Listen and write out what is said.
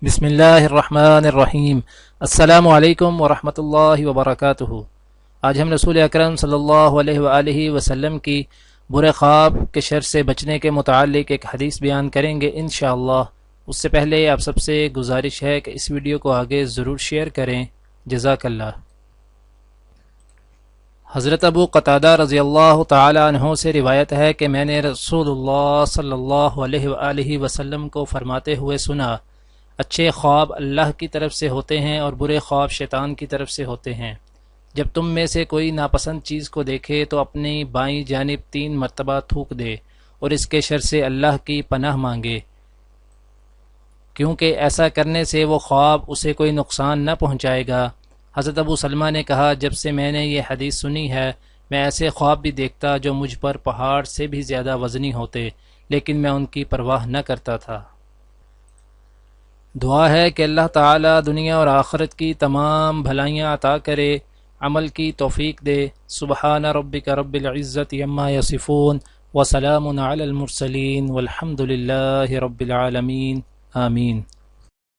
بسم اللہ الرحمن الرحیم۔ السلام علیکم ورحمۃ اللہ وبرکاتہ۔ آج ہم رسول اکرم صلی اللہ علیہ وآلہ وسلم کی برے خواب کے شر سے بچنے کے متعلق ایک حدیث بیان کریں گے انشاءاللہ۔ اس سے پہلے آپ سب سے گزارش ہے کہ اس ویڈیو کو آگے ضرور شیئر کریں، جزاک اللہ۔ حضرت ابو قتادہ رضی اللہ تعالی عنہ سے روایت ہے کہ میں نے رسول اللہ صلی اللہ علیہ وآلہ وسلم کو فرماتے ہوئے سنا، اچھے خواب اللہ کی طرف سے ہوتے ہیں اور برے خواب شیطان کی طرف سے ہوتے ہیں۔ جب تم میں سے کوئی ناپسند چیز کو دیکھے تو اپنی بائیں جانب 3 مرتبہ تھوک دے اور اس کے شر سے اللہ کی پناہ مانگے، کیونکہ ایسا کرنے سے وہ خواب اسے کوئی نقصان نہ پہنچائے گا۔ حضرت ابو سلمہ نے کہا، جب سے میں نے یہ حدیث سنی ہے میں ایسے خواب بھی دیکھتا جو مجھ پر پہاڑ سے بھی زیادہ وزنی ہوتے، لیکن میں ان کی پرواہ نہ کرتا تھا۔ دعا ہے کہ اللہ تعالی دنیا اور آخرت کی تمام بھلائیاں عطا کرے، عمل کی توفیق دے۔ سبحان ربک رب العزت عما یصفون وسلام علی المرسلین والحمد للہ رب العالمین، آمین۔